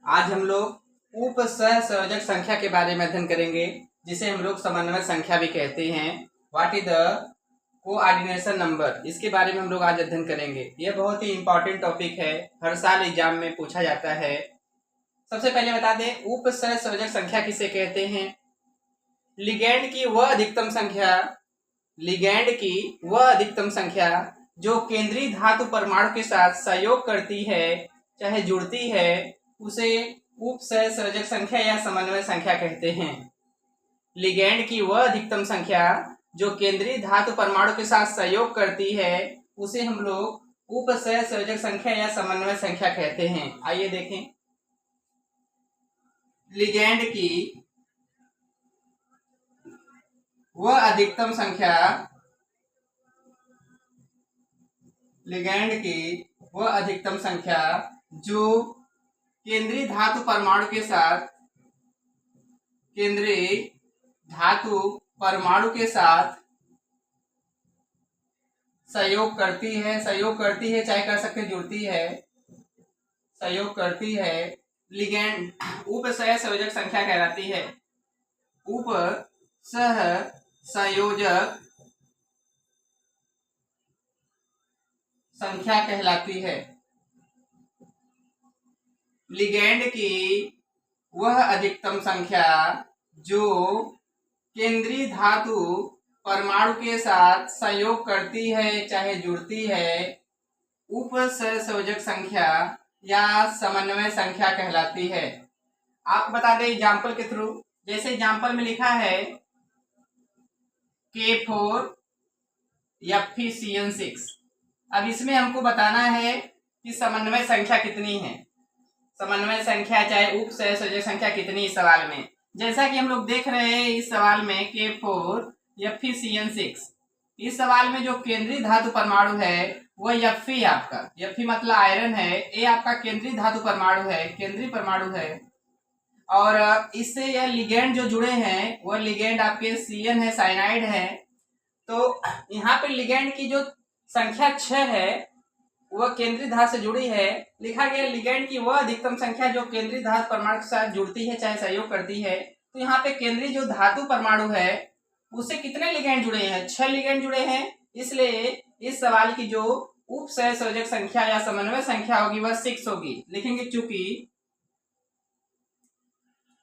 आज हम लोग उप सहसंयोजक संख्या के बारे में अध्ययन करेंगे, जिसे हम लोग समन्वय संख्या भी कहते हैं। What is the coordination number, इसके बारे में हम लोग आज अध्ययन करेंगे। यह बहुत ही इंपॉर्टेंट टॉपिक है, हर साल एग्जाम में पूछा जाता है। सबसे पहले बता दें, उप सहसंयोजक संख्या किसे कहते हैं। लिगैंड की वह अधिकतम संख्या, लिगैंड की वह अधिकतम संख्या जो केंद्रीय धातु परमाणु के साथ सहयोग करती है चाहे जुड़ती है, उसे उप सहसंयोजक संख्या या समन्वय संख्या कहते हैं। लिगैंड की वह अधिकतम संख्या जो केंद्रीय धातु परमाणु के साथ सहयोग करती है, उसे हम लोग उप सहसंयोजक संख्या या समन्वय संख्या कहते हैं। आइए देखें, लिगैंड की वह अधिकतम संख्या, लिगैंड की वह अधिकतम संख्या जो केंद्रीय धातु परमाणु के साथ, केंद्रीय धातु परमाणु के साथ सहयोग करती है चाहे कर सकते जुड़ती है, सहयोग करती है, लिगैंड उप सहसंयोजक संख्या कहलाती है। उप सहसंयोजक संख्या कहलाती है। लिगैंड की वह अधिकतम संख्या जो केंद्रीय धातु परमाणु के साथ सहयोग करती है चाहे जुड़ती है, उप सहसंयोजक संख्या या समन्वय संख्या कहलाती है। आप बता दें एग्जाम्पल के थ्रू, जैसे एग्जाम्पल में लिखा है K4 FeCN6। अब इसमें हमको बताना है कि समन्वय संख्या कितनी है, समन्वय संख्या चाहे उप सहसंयोजक संख्या कितनी इस सवाल में। जैसा कि हम लोग देख रहे हैं इस सवाल में K4 FeCN6, इस सवाल में जो केंद्रीय धातु परमाणु है वह Fe आपका, Fe मतलब आयरन है, ए आपका केंद्रीय धातु परमाणु है, केंद्रीय परमाणु है। और इससे यह लिगैंड जो जुड़े हैं वह लिगैंड आपके Cn है, साइनाइड है। तो यहाँ पे लिगैंड की जो संख्या 6 है वह केंद्रीय धातु से जुड़ी है। लिखा गया लिगैंड की वह अधिकतम संख्या जो केंद्रीय धातु परमाणु के साथ जुड़ती है चाहे सहयोग करती है। तो यहाँ पे केंद्रीय जो धातु परमाणु है उससे कितने लिगैंड जुड़े हैं, 6 लिगैंड जुड़े हैं। इसलिए इस सवाल की जो उप सहसंयोजक संख्या या समन्वय संख्या होगी वह 6 होगी। लिखेंगे चूंकि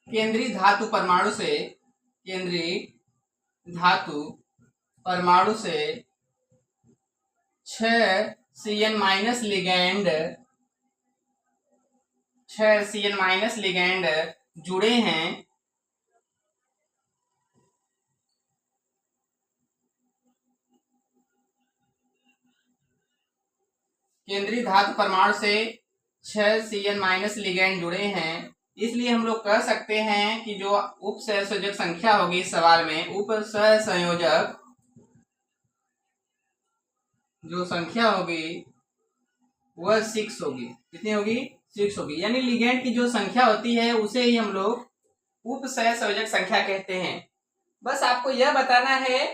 केंद्रीय धातु परमाणु से, केंद्रीय धातु परमाणु से 6 Cn minus ligand, 6 Cn minus ligand जुड़े हैं, केंद्रीय धातु परमाणु से 6 Cn माइनस लिगैंड जुड़े हैं। इसलिए हम लोग कह सकते हैं कि जो उप सहसंयोजक संख्या होगी इस सवाल में, उप सहसंयोजक जो संख्या होगी वह 6 होगी। कितनी होगी? 6 होगी। यानी लिगैंड की जो संख्या होती है उसे ही हम लोग उप सहसंयोजक संख्या कहते हैं। बस आपको यह बताना है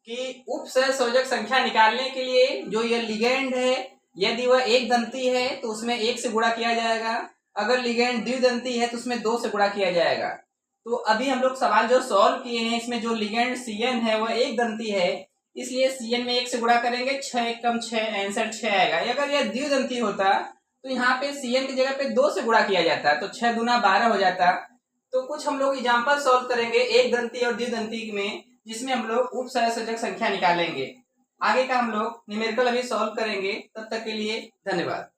कि उप सहसंयोजक संख्या निकालने के लिए जो यह लिगैंड है, यदि वह एक दंती है तो उसमें 1 से गुणा किया जाएगा, अगर लिगैंड द्विदंती है तो उसमें 2 से गुणा किया जाएगा। तो अभी हम लोग सवाल जो सॉल्व किए हैं इसमें जो लिगैंड Cn है वह एक दंती है, इसलिए Cn में 1 से गुणा करेंगे, 6 एकम 6, आंसर 6 आएगा। अगर यह द्विदंती होता तो यहाँ पे Cn की जगह पे 2 से गुणा किया जाता, तो 6 दूना 12 हो जाता। तो कुछ हम लोग एग्जाम्पल सॉल्व करेंगे एक दंती और द्विदंती में, जिसमें हम लोग उप सहसंयोजक संख्या निकालेंगे। आगे का हम लोग न्यूमेरिकल अभी सॉल्व करेंगे। तब तक के लिए धन्यवाद।